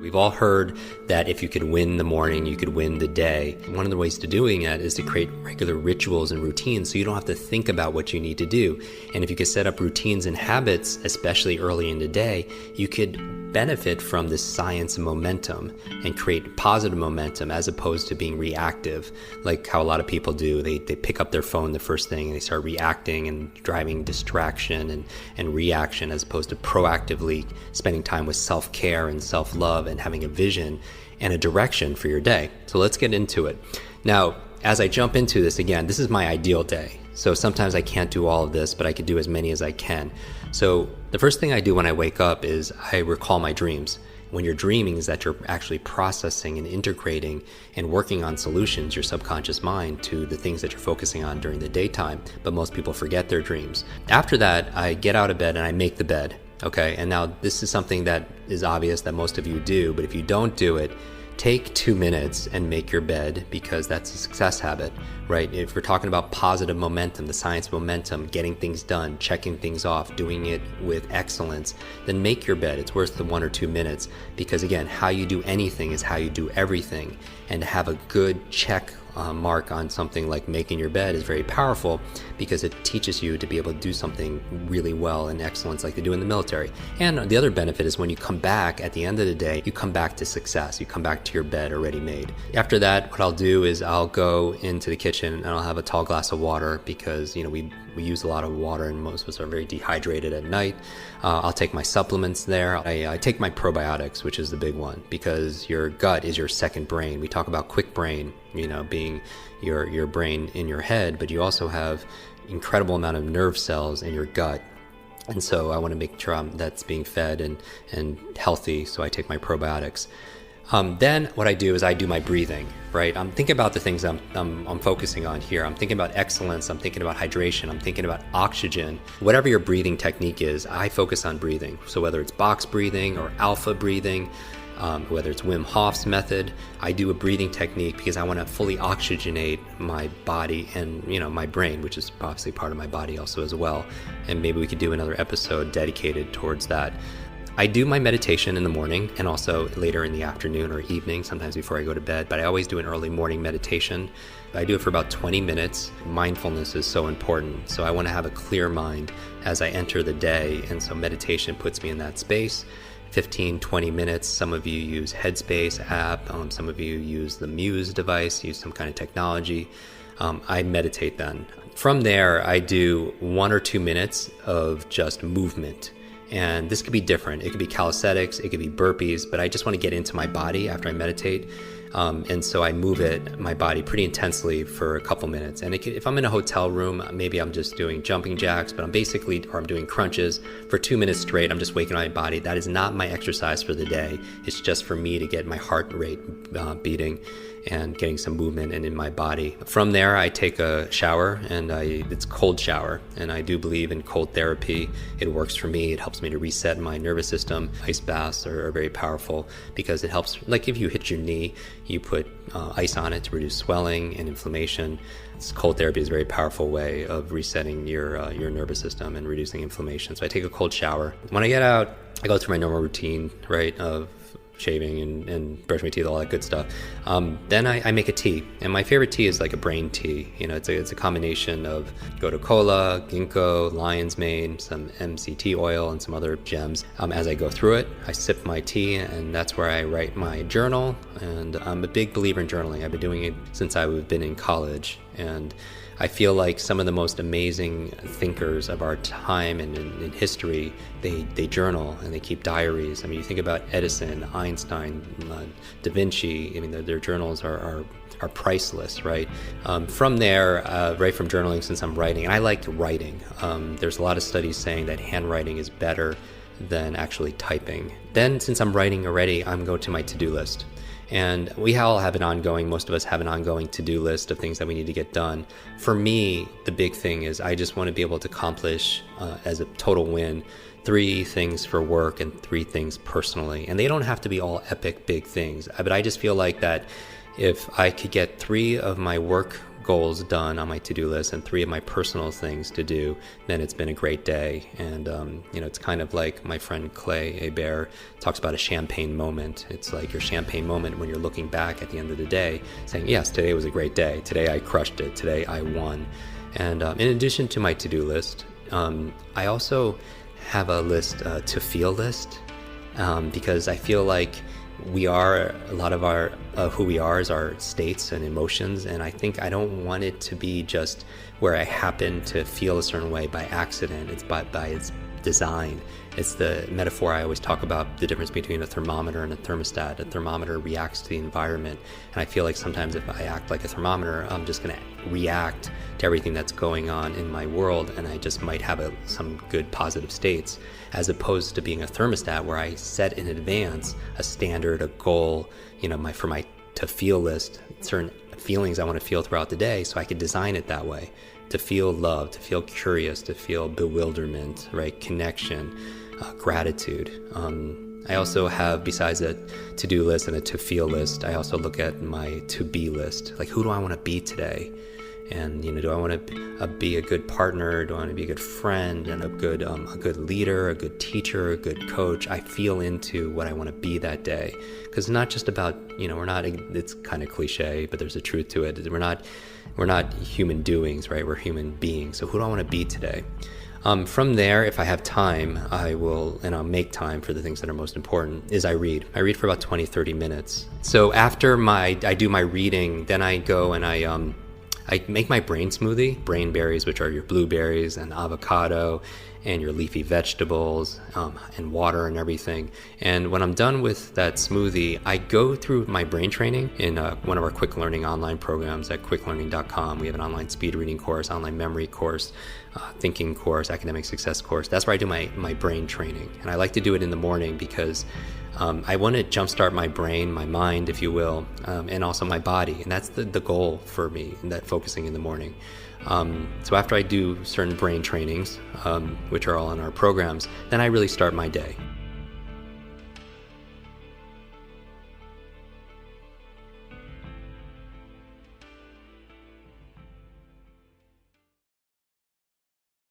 We've all heard that if you could win the morning, you could win the day. One of the ways to doing that is to create regular rituals and routines so you don't have to think about what you need to do. And if you could set up routines and habits, especially early in the day, you could benefit from this science and momentum and create positive momentum as opposed to being reactive, like how a lot of people do. They pick up their phone the first thing and they start reacting and driving distraction and reaction as opposed to proactively spending time with self-care and self-love and having a vision and a direction for your day. So let's get into it. Now, as I jump into this again, this is my ideal day. So sometimes I can't do all of this, but I can do as many as I can. So the first thing I do when I wake up is I recall my dreams. When you're dreaming is that you're actually processing and integrating and working on solutions, your subconscious mind, to the things that you're focusing on during the daytime. But most people forget their dreams. After that, I get out of bed and I make the bed. Okay, and now this is something that is obvious that most of you do, but if you don't do it, take 2 minutes and make your bed, because that's a success habit, right? If we're talking about positive momentum, the science momentum, getting things done, checking things off, doing it with excellence, then make your bed. It's worth the 1 or 2 minutes, because again, how you do anything is how you do everything. And to have a good check mark on something like making your bed is very powerful, because it teaches you to be able to do something really well in excellence like they do in the military. And the other benefit is when you come back at the end of the day, you come back to success. You come back to your bed already made. After that, what I'll do is I'll go into the kitchen and I'll have a tall glass of water, because we use a lot of water and most of us are very dehydrated at night. I'll take my supplements there. I take my probiotics, which is the big one, because your gut is your second brain. We talk about quick brain, being your brain in your head, but you also have incredible amount of nerve cells in your gut. And so I want to make sure that's being fed and healthy, so I take my probiotics. Then what I do is I do my breathing, right? I'm thinking about the things I'm focusing on here. I'm thinking about excellence. I'm thinking about hydration. I'm thinking about oxygen. Whatever your breathing technique is, I focus on breathing. So whether it's box breathing or alpha breathing, whether it's Wim Hof's method, I do a breathing technique because I want to fully oxygenate my body and my brain, which is obviously part of my body also as well. And maybe we could do another episode dedicated towards that. I do my meditation in the morning and also later in the afternoon or evening, sometimes before I go to bed, but I always do an early morning meditation. I do it for about 20 minutes. Mindfulness is so important. So I want to have a clear mind as I enter the day. And so meditation puts me in that space. 15, 20 minutes. Some of you use Headspace app. Some of you use the Muse device, use some kind of technology. I meditate then. From there, I do 1 or 2 minutes of just movement. And this could be different. It could be calisthenics, it could be burpees, but I just want to get into my body after I meditate. And so I move my body pretty intensely for a couple minutes. And if I'm in a hotel room, maybe I'm just doing jumping jacks, but I'm doing crunches for 2 minutes straight. I'm just waking my body. That is not my exercise for the day. It's just for me to get my heart rate beating and getting some movement in my body. From there, I take a shower, and it's cold shower. And I do believe in cold therapy. It works for me. It helps me to reset my nervous system. Ice baths are very powerful because it helps, like if you hit your knee, you put ice on it to reduce swelling and inflammation. Cold therapy is a very powerful way of resetting your nervous system and reducing inflammation. So I take a cold shower. When I get out, I go through my normal routine, right, of shaving and brush my teeth, all that good stuff. Then I make a tea, and my favorite tea is like a brain tea. It's a combination of gotu kola, ginkgo, lion's mane, some MCT oil, and some other gems. As I go through it, I sip my tea, and that's where I write my journal. And I'm a big believer in journaling. I've been doing it since I've been in college, and I feel like some of the most amazing thinkers of our time and in history, they journal and they keep diaries. I mean, you think about Edison, Einstein, Da Vinci. I mean, their journals are priceless, right? From there, right from journaling, since I'm writing, and I like writing. There's a lot of studies saying that handwriting is better than actually typing. Then, since I'm writing already, I'm going to my to-do list. And we all have most of us have an ongoing to-do list of things that we need to get done. For me, the big thing is I just want to be able to accomplish, as a total win, 3 things for work and 3 things personally. And they don't have to be all epic big things, but I just feel like that if I could get 3 of my work goals done on my to-do list and 3 of my personal things to do, then it's been a great day. And it's kind of like my friend Clay Hebert talks about a champagne moment. It's like your champagne moment when you're looking back at the end of the day saying, yes, today was a great day. Today I crushed it. Today I won. And in addition to my to-do list, I also have a to feel list, because I feel like a lot of our who we are is our states and emotions, and I think I don't want it to be just where I happen to feel a certain way by accident. It's by its design. It's the metaphor I always talk about, the difference between a thermometer and a thermostat. A thermometer reacts to the environment, and I feel like sometimes if I act like a thermometer, I'm just going to react to everything that's going on in my world, and I just might have some good positive states, as opposed to being a thermostat where I set in advance a standard, a goal, for my to feel list, certain feelings I want to feel throughout the day, so I could design it that way. To feel love, to feel curious, to feel bewilderment, right? Connection, gratitude. I also have, besides a to-do list and a to-feel list, I also look at my to-be list. Like, who do I want to be today? And do I want to be a good partner? Do I want to be a good friend and a good leader, a good teacher, a good coach? I feel into what I want to be that day, because it's not just about we're not. It's kind of cliche, but there's a truth to it. We're not human doings, right? We're human beings. So who do I want to be today? From there, if I have time, I'll make time for the things that are most important, is I read. I read for about 20, 30 minutes. So after I do my reading, then I go and I make my brain smoothie, brain berries, which are your blueberries and avocado and your leafy vegetables, and water and everything. And when I'm done with that smoothie, I go through my brain training in one of our quick learning online programs at quicklearning.com. We have an online speed reading course, online memory course, thinking course, academic success course. That's where I do my brain training. And I like to do it in the morning because I want to jumpstart my brain, my mind, if you will, and also my body. And that's the goal for me, that focusing in the morning. So after I do certain brain trainings, which are all in our programs, then I really start my day.